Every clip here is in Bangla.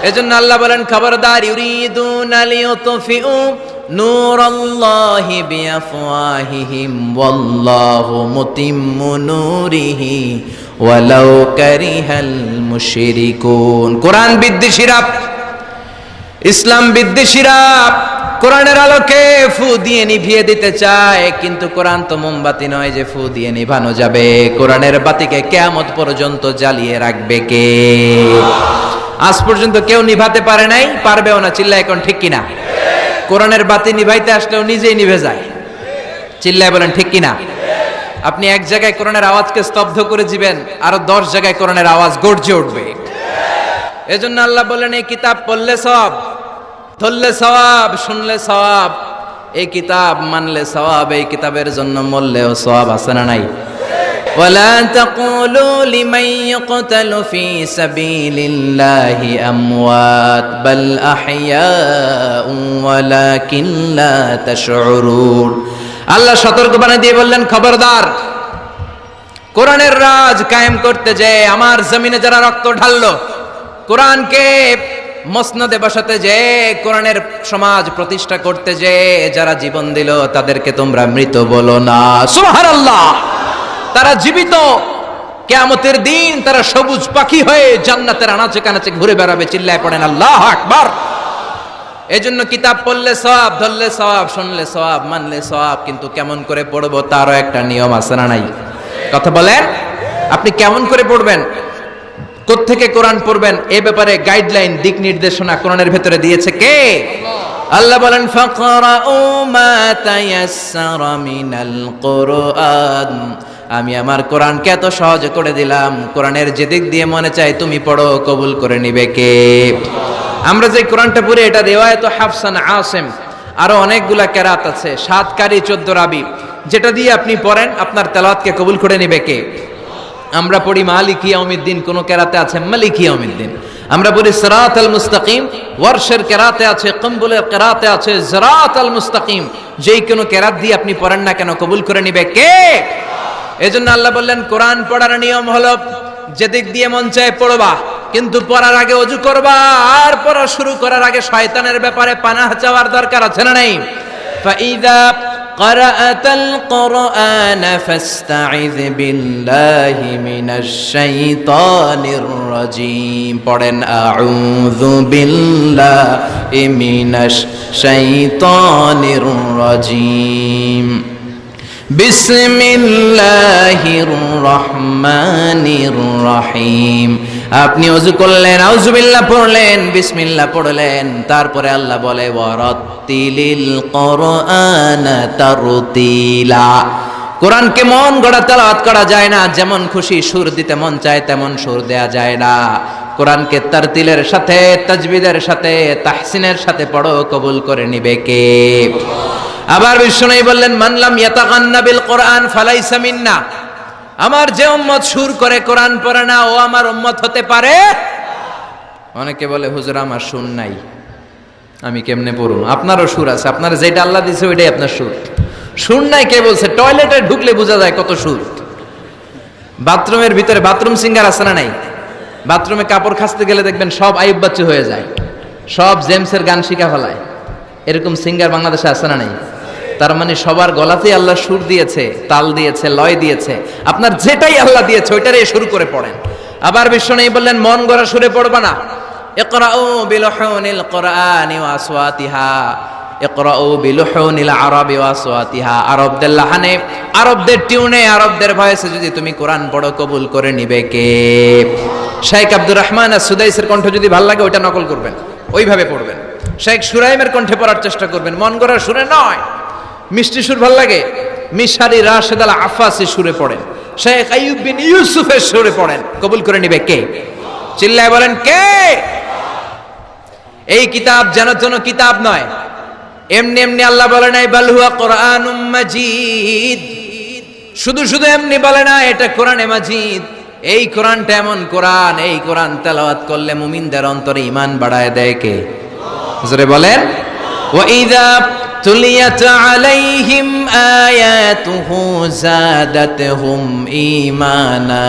এজন্য আল্লাহ বলেন খবরদার, ইউরিদুনা লিইউতফিউ নূরাল্লাহি বিআফওয়াহিহিম ওয়াল্লাহু মুতিম্মু নূরিহি ওয়ালাউ কারিহাল মুশরিকুন। কোরআন বিদ্বেষীরা, ইসলাম বিদ্বেষীরা কোরআনের আলোকে ফু দিয়ে নিভিয়ে দিতে চায়, কিন্তু কোরআন তো মোমবাতি নয় যে ফু দিয়ে নিভানো যাবে। কোরআনের বাতিকে কিয়ামত পর্যন্ত জ্বালিয়ে রাখবে কে? আজ পর্যন্ত কেউ নিভাতে পারে নাই, পারবেও না। চিল্লায় এখন ঠিক কিনা? কোরআনের বাতি নিভাইতে আসলেও নিজেই নিভে যায়। চিল্লায় বলেন ঠিক কিনা? আপনি এক জায়গায় কোরআনের আওয়াজকে স্তব্ধ করে দিবেন, আরো 10 জায়গায় কোরআনের আওয়াজ গর্জে উঠবে। এজন্য আল্লাহ বলেন, এই কিতাব পড়লে সওয়াব, ধরলে সওয়াব, শুনলে সওয়াব, এই কিতাব মানলে সওয়াব, এই কিতাবের জন্য মরলেও সওয়াব আছে না নাই? ওয়ালা তাকুলু লিমান ইয়াকতালু ফি সাবিলিল্লাহি আমওয়াত বাল আহইয়াউ ওয়ালাকিন লা তাশউরুন। আল্লাহ সতর্কবাণী দিয়ে বললেন, খবরদার, কোরআনের রাজ কায়েম করতে যে আমার জমিনে যারা রক্ত ঢাললো, কোরআনকে মসনদে বসাতে যে, কোরআনের সমাজ প্রতিষ্ঠা করতে যে যারা জীবন দিল, তাদেরকে তোমরা মৃত বলো না। সুবহানাল্লাহ। তারা জীবিত, কিয়ামতের দিন তারা সবুজ পাখি হয়ে জান্নাতের আনাচে কানাচে ঘুরে বেড়াবে। চিল্লায় পড়েন আল্লাহু আকবার। এজন্য কিতাব পড়লে সওয়াব, ধরলে সওয়াব, শুনলে সওয়াব, মানলে সওয়াব, কিন্তু কেমন করে পড়বো তারও একটা নিয়ম আছে না নাই? কথা বলেন, আপনি কেমন করে পড়বেন, কোত্থেকে কোরআন পড়বেন, এ ব্যাপারে গাইডলাইন, দিক নির্দেশনা কোরআনের ভেতরে দিয়েছে কে? আল্লাহ বলেন, ফাকরাউ মা তায়াসসারা মিনাল কুরআন। আমি আমার কোরআনকে এত সহজ করে দিলাম, কোরআনের যেদিক দিয়ে মনে চায় তুমি পড়ো, কবুল করে নিবে কে? আমরা যে কোরআনটা পড়ি এটা রিওয়ায়াত হাফসান আসিম, আরো অনেকগুলা কেরাত আছে, 7 কারি 14 রাবি, যেটা দিয়ে আপনি পড়েন আপনার তেলাওয়াতকে কবুল করে নিবে কে? আমরা পড়ি মালিকি ইয়াউমিদ্দিন, কোন কেরাতে আছে মালিকি ইয়াউমিদ্দিন। আমরা পড়ি সিরাতাল মুস্তাকিম, ওয়ারশের কেরাতে আছে, কম্বুলের কেরাতে আছে সিরাতাল মুস্তাকিম। যেই কোন কেরাত দিয়ে আপনি পড়েন না কেন, কবুল করে নিবে কে? এজন্য আল্লাহ বললেন, কোরআন পড়ার নিয়ম হলো যেদিক দিয়ে মন চায় পড়বা, কিন্তু পড়ার আগে ওযু করবা, আর পড়া শুরু করার আগে শয়তানের ব্যাপারে পানাহ চাওয়ার দরকার আছে না নাই? ফাইদা ক্বারাআতাল কুরআন ফাস্তাইয বিল্লাহি মিনাশ শাইতানির রাজীম। পড়েন, আউযু বিল্লাহি মিনাশ শাইতানির রাজীম, বিসমিল্লাহির রহমানির রহিম। আপনি ওযু করলেন, আউযুবিল্লাহ পড়লেন, বিসমিল্লাহ পড়লেন, তারপরে আল্লাহ বলে, ওয়ারাত্তিলিল কুরআনা তারতিলা। কোরআনকে মন গড়া তেলাওয়াত করা যায় না, যেমন খুশি সুর দিতে মন চায় তেমন সুর দেয়া যায় না। কোরআনকে তারতিলের সাথে, তাজবিদের সাথে, তাহসিনের সাথে পড়ো, কবুল করে নিবে কে? আবার বিষ্ণু বললেন, মানলাম ইয়াতাগান্না বিল কোরআন ফালাইসা মিন্না। আমার যে উম্মত সুর করে কোরআন পড়ে না, ও আমার উম্মত হতে পারে। অনেকে বলে, হুজুর আমার সুর নাই, আমি কেমনে পড়ব? আপনারও সুর আছে, আপনার যেটা আল্লাহ দিয়েছে ওইটাই আপনার সুর। সুর নাই কে বলছে? টয়লেটে ঢুকলে বোঝা যায় কত সুর। বাথরুমের ভিতরে বাথরুম সিঙ্গার আছে না নাই? বাথরুমে কাপড় খাসতে গেলে দেখবেন সব আইয়ুব বাচ্চু হয়ে যায়, সব জেমসের গান শিখা ফেলায়। এরকম সিঙ্গার বাংলাদেশে আছে না নাই? তার মানে সবার গলাতেই আল্লাহ সুর দিয়েছে, তাল দিয়েছে, লয় দিয়েছে। আপনার যেটাই আল্লাহ দিয়েছে ওইটারই শুরু করে পড়েন। আবার বিষ্ণু বললেন, মন গড়া সুরে পড়বা না। ইকরাউ বিলুহুনিল কুরআনি ওয়া আসওয়াতিহা, ইকরাউ বিলুহুনিল আরাবি ওয়া আসওয়াতিহা। আরবদের লাহানে, আরবদের টিউনে, আরবদের ভয়েসে যদি তুমি কোরআন পড়ো, কবুল করে নিবে কে? শেখ আব্দুর রহমান আর-সুদাইসের কণ্ঠ যদি ভালো লাগে ওইটা নকল করবেন, ওইভাবে পড়বেন। শেখ সুরাইমের কণ্ঠে পড়ার চেষ্টা করবেন, মন গড়া সুরে নয়। মিষ্টি সুর ভাল লাগে, মিশারি রাশেদ আল আফাসি সুরে পড়েন, শেখ আইয়ুব বিন ইউসুফের সুরে পড়েন, কবুল করে নিবে কে? চিল্লায় বলেন কে? এই কিতাব যেন কিতাব নয়, এমনি এমনি আল্লাহ বলে নাই বাল হুয়া কুরআনুম মাজিদ। শুধু শুধু এমনি বলে না এটা কোরআনে মাজিদ। এই কোরআনটা এমন কোরআন, এই কোরআন তেলাওয়াত করলে মুমিনদের অন্তরে ঈমান বাড়ায় দেয় কে? জোরে বলেন। ওয়া ইযা তুলিয়াত আলাইহিম আয়াতুহু যাদাতহুম ঈমানা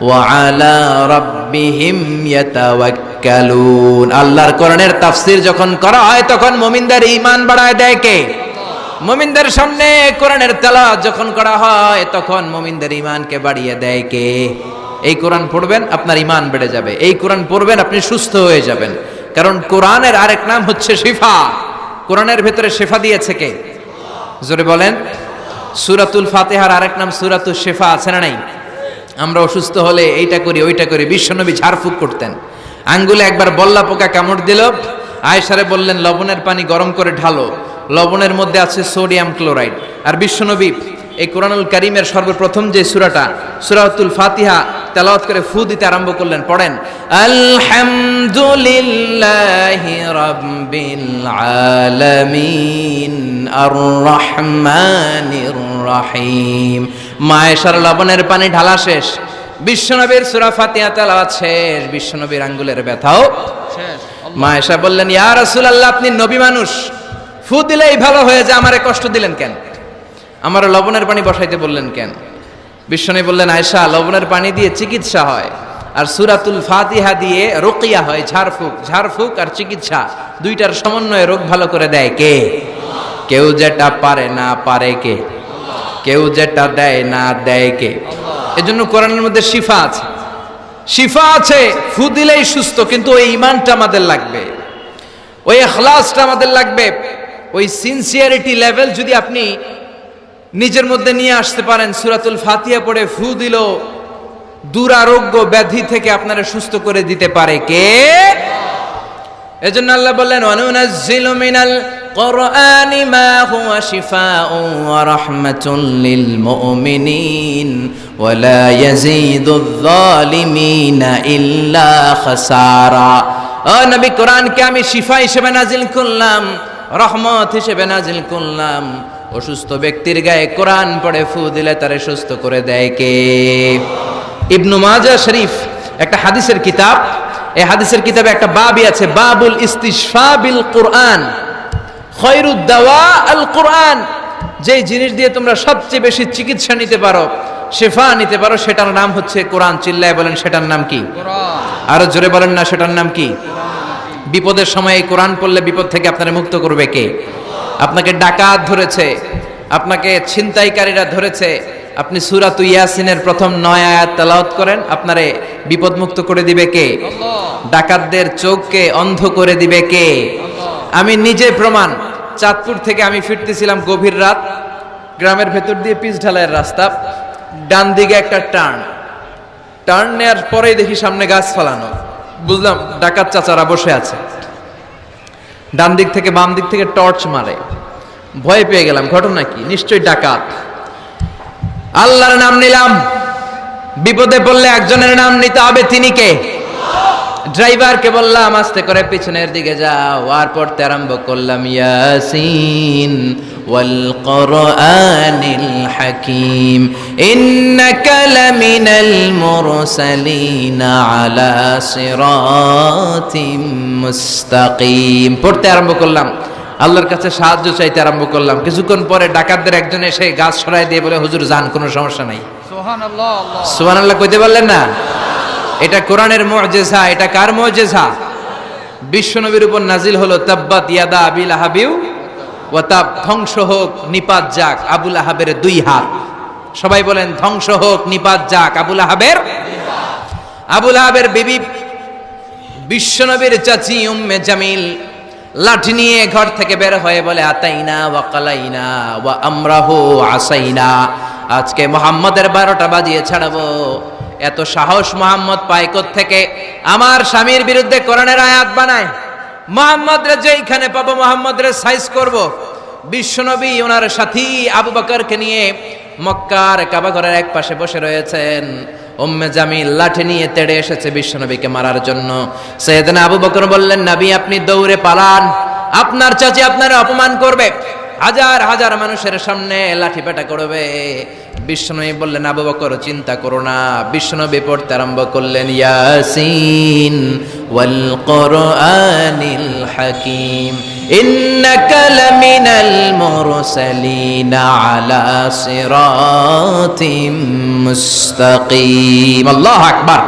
ওয়া আলা রাব্বিহিম ইয়াতাওয়াক্কালুন। আল্লাহর কোরআনের তাফসীর যখন করা হয় তখন মুমিনদের ঈমান বাড়ায় দেয় কে? মুমিনদের সামনে কোরআনের তেলাওয়াত যখন করা হয় তখন মুমিনদের ঈমানকে বাড়িয়ে দেয় কে? এই কোরআন পড়বেন আপনার ঈমান বেড়ে যাবে, এই কোরআন পড়বেন আপনি সুস্থ হয়ে যাবেন। কারণ কোরআনের আরেক নাম হচ্ছে শিফা। কোরআনের ভেতরে শিফা দিয়েছে কে? জোরে বলেন। সূরাতুল ফাতিহার আরেক নাম সূরাতুশ শিফা, আছে না নাই? আমরা অসুস্থ হলে এইটা করি ওইটা করি, বিশ্বনবী ঝাড়ফুঁক করতেন। আঙ্গুলে একবার বল্লা পোকা কামড় দিল, আয়েশারে বললেন লবণের পানি গরম করে ঢালো, লবণের মধ্যে আছে সোডিয়াম ক্লোরাইড। আর বিশ্বনবী এই কোরআনুল কারীমের সর্বপ্রথম যে সূরাটা সূরাতুল ফাতিহা তেলাওয়াত করে ফু দিতে আরম্ভ করলেন। পড়েন আলহামদুলিল্লাহি রাব্বিল আলামিন আর রহমানির রহিম। মায়েশার লবণের পানি ঢালা শেষ, বিশ্বনবীর সূরা ফাতিহা তেলাওয়াত শেষ, বিশ্বনবীর আঙ্গুলের ব্যথাও শেষ। মায়েশা বললেন ইয়া রাসূলুল্লাহ আপনি নবী মানুষ, ফু দিলেই ভালো হয়ে যায়, আমারে কষ্ট দিলেন কেন? আমার লবণের পানি বসাইতে বললেন কেন? বিশ্বনবী বললেন আয়েশা লবণের পানি দিয়ে চিকিৎসা হয় আর সূরাতুল ফাতিহা দিয়ে রুকিয়া হয়, ঝাড়ফুঁক। ঝাড়ফুঁক আর চিকিৎসা দুইটার সমন্বয়ে রোগ ভালো করে দেয় কে? কেউ যেটা পারে না পারে কে? কেউ যেটা দেয় না দেয় কে? এজন্য কোরআনের মধ্যে শিফা আছে, শিফা আছে। ফু দিলেই সুস্থ, কিন্তু ওই ঈমানটা আমাদের লাগবে, ওই ইখলাসটা আমাদের লাগবে, ওই সিনসিয়ারিটি লেভেল যদি আপনি নিজের মধ্যে নিয়ে আসতে পারেন, সূরাতুল ফাতিহা পড়ে ফু দিল দুরারোগ্য ব্যাধি থেকে আপনারা সুস্থ করে দিতে পারে কে? এজন্য আল্লাহ বললেন ওয়ানুনাজ্জিলু মিনাল কুরআনি মা হুয়া শিফাউন ওয়া রাহমাতুল লিল মুমিনিন ওয়া লা ইয়াজিদুয যালিমিনা ইল্লা খাসারা। ও নবী, কোরআনকে আমি শিফা হিসেবে নাজিল করলাম, রহমত হিসেবে নাজিল করলাম। অসুস্থ ব্যক্তির গায়ে কোরআন পড়ে ফু দিলে তারে সুস্থ করে দেয় কে? ইবনু মাজাহ শরীফ একটা হাদিসের কিতাব, এই হাদিসের কিতাবে একটা বাবই আছে, বাবুল ইস্তিশফা বিল কুরআন খায়রুদ দাওয়া আল কুরআন। যে জিনিস দিয়ে তোমরা সবচেয়ে বেশি চিকিৎসা নিতে পারো, শিফা নিতে পারো, সেটার নাম হচ্ছে কোরআন। চিল্লায় বলেন সেটার নাম কি? কোরআন। আরো জোরে বলেন না সেটার নাম কি? বিপদের সময় এই কোরআন পড়লে বিপদ থেকে আপনারা মুক্ত করবে কে? আপনাকে ডাকাত ধরেছে, আপনাকে ছিনতাইকারীরা ধরেছে, আপনি সূরাতুল ইয়াসিনের প্রথম 9 আয়াত তেলাওয়াত করেন, আপনারে বিপদ মুক্ত করে দিবে কে? ডাকাতদের চোখকে অন্ধ করে দিবে কে? আমি নিজে প্রমাণ। চাঁদপুর থেকে আমি ফিরতেছিলাম গভীর রাত, গ্রামের ভেতর দিয়ে পিচ ঢালাইয়ের রাস্তা, ডান দিকে একটা টার্ন নেওয়ার পরেই দেখি সামনে গাছ ফালানো, বুঝলাম ডাকাত চাচারা বসে আছে। ডান দিক থেকে বাম দিক থেকে টর্চ মারে, ভয় পেয়ে গেলাম, ঘটনা কি? নিশ্চয়ই ডাকাত। আল্লাহর নাম নিলাম, বিপদে পড়লে একজনের নাম নিতে হবে, তিনি কে? ড্রাইভারকে বললাম আস্তে করে পিছনের দিকে যাও, আর পড়তে আরম্ভ করলাম ইয়াসিন ওয়াল কুরআনিল হাকীম ইন্নাকা লামিনাল মুরসালিন আলা সিরাতিম মুস্তাকিম। পড়তে আরম্ভ করলাম, আল্লাহর কাছে সাহায্য চাইতে আরম্ভ করলাম। কিছুক্ষণ পরে ডাকাতদের একজন এসে গাছ সরাই দিয়ে বলে হুজুর যান, কোনো সমস্যা নাই। সুবহানাল্লাহ, সুবহানাল্লাহ কইতে বললেন না? এটা কোরআনের মুজিজা। এটা কার মুজিজা? বিশ্বনবীর উপর নাজিল হলো তাব্বাত ইয়াদা আবি লাহাবিউ ওয়া তাব, ধ্বংস হোক নিপাত যাক আবু লাহাবের 2 হাত। সবাই বলেন ধ্বংস হোক নিপাত যাক আবু লাহাবের। আবু লাহাবের বিবি বিশ্বনবীর চাচি উম্মে জামিল লাঠি নিয়ে ঘর থেকে বের হয়ে বলে আতাইনা ওয়া কালাইনা ওয়া আমরাহু আসাইনা, আজকে মুহাম্মাদের 12টা বাজিয়ে ছাড়াবো। এত সাহস মুহাম্মদ পায় থেকে? আমার স্বামীর বিরুদ্ধে কোরআনের আয়াত বানায়, মুহাম্মদরে যেইখানে পাবো মুহাম্মদরে সাইজ করব। বিশ্বনবী ওনার সাথী আবু বকরকে নিয়ে মক্কার কাবা ঘরের এক পাশে বসে রয়েছেন। উম্মে জামিল লাঠি নিয়ে তেড়ে এসেছে বিশ্বনবীকে মারার জন্য। সাইয়েদনা আবু বকর বললেন নবী আপনি দৌড়ে পালান, আপনার চাচি আপনারে অপমান করবে, হাজার হাজার মানুষের সামনে লাঠি পেটা করবে। বিশ্বনবী বললেন আবু বকর চিন্তা করো না। বিশ্বনবী পড়তে আরম্ভ করলেন ইয়াসিন ওয়াল কুরআনিল হাকীম ইন্নাকা লামিনাল মুরসালিনা আলা সিরাতিম মুস্তাকিম। আল্লাহু আকবার।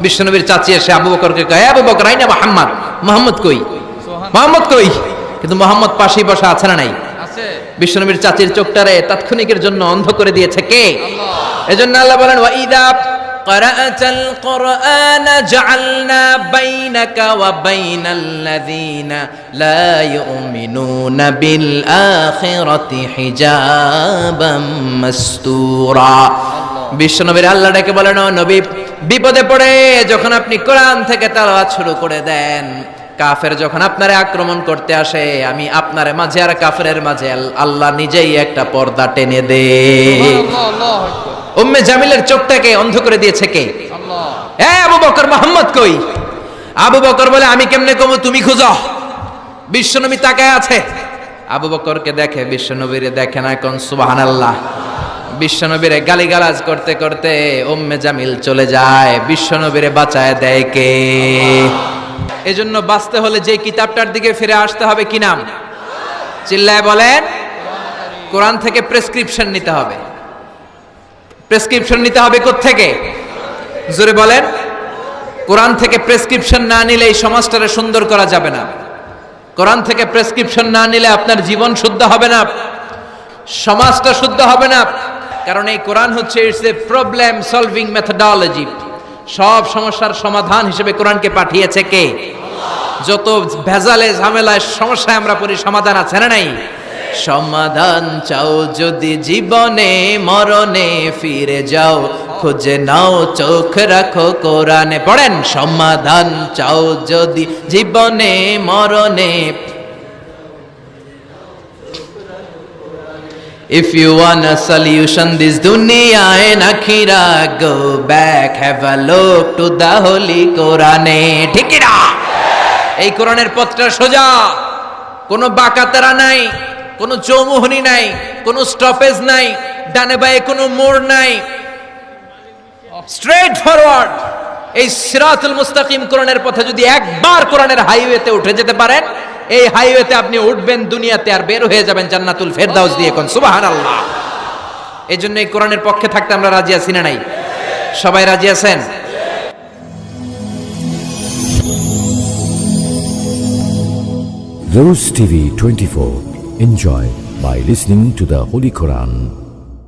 বিশ্বনবীর চাচি এসে আবু বকরকে কয়, আবু বকর আইনা মুহাম্মদ, মুহাম্মদ কই, মুহাম্মদ কই? কিন্তু মুহাম্মদ পাশেই বসা আছে না নাই? আছে। বিশ্বনবীর চাচির চোখটারে তাৎক্ষণিকের জন্য অন্ধ করে দিয়েছে কে? আল্লাহ। এজন্য আল্লাহ বলেন, ওয়া ইযা ক্বারাআতাল কুরআনা জাআলনা বাইনাকা ওয়া বাইনাল্লাযীনা লা ইউমিনুনা বিল আখিরাতি হিজাবাম মাসতুরা। বিশ্বনবীর আল্লাহ ডেকে বলেন, ও নবী, বিপদে পড়ে যখন আপনি কোরআন থেকে তেলাওয়াত শুরু করে দেন, কাফের যখন আপনারে আক্রমণ করতে আসে, আমি আপনার মাঝে আর কাফেরের মাঝে আল্লাহ নিজেই একটা পর্দা টেনে দে। উম্মে জামিলের চোখটাকে অন্ধ করে দিয়েছে কে? আল্লাহ। হ্যাঁ, আবু বকর, মুহাম্মদ কই? আবু বকর বলে, আমি কেমনে কমু, তুমি খুঁজো। বিশ্বনবী তাকায় আছে, আবু বকরকে দেখে, বিশ্বনবীরে দেখে না। কোন সুবহানাল্লাহ। বিশ্বনবীরে গালিগালাজ করতে করতে উম্মে জামিল চলে যায়, বিশ্বনবীরে বাঁচায় দেয় কে? এজন্য বাঁচতে হলে যে কিতাবটার দিকে ফিরে আসতে হবে, কি নাম? চিল্লায় বলেন। কোরআন থেকে প্রেসক্রিপশন নিতে হবে। প্রেসক্রিপশন নিতে হবে কোত্থেকে? জোরে বলেন। কোরআন থেকে প্রেসক্রিপশন না নিলে এই সমাজটারে সুন্দর করা যাবে না। কোরআন থেকে প্রেসক্রিপশন না নিলে আপনার জীবন শুদ্ধ হবে না, সমাজটা শুদ্ধ হবে না। কারণ এই কোরআন হচ্ছে it's a problem solving methodology. সব সমস্যার সমাধান হিসেবে কোরআনকে পাঠিয়েছে কে? যত ভেজালে ঝামেলায় সমস্যায় আমরা পড়ি, সমাধান আছে না নাই? সমাধান চাও যদি জীবনে, মরণে ফিরে যাও, খুঁজে নাও, চোখ রাখো কোরআনে। পড়েন, সমাধান চাও যদি জীবনে, মরণে। If you want a solution this dunya and akhirah, go back, have a look to the holy Quran. ঠিক না? এই কোরআনের পথটা সোজা, কোনো বাঁকাতেরা নাই, কোনো চৌমুহনী নাই, কোনো স্টপেজ নাই, ডানে বাঁয়ে কোনো মোড় নাই, স্ট্রেট ফরওয়ার্ড। এই সিরাতুল মুস্তাকিম কোরআনের পথে যদি একবার কোরআনের হাইওয়েতে উঠে যেতে পারেন, এই হাইওয়েতে আপনি উঠবেন দুনিয়াতে, আর বের হয়ে যাবেন জান্নাতুল ফেরদাউস দিয়ে। কোন সুবহানাল্লাহ। এই জন্য এই কোরআনের পক্ষে থাকতে আমরা রাজি আছি না নাই? সবাই রাজি আছেন? Rose TV 24. Enjoy by listening to the Holy Quran.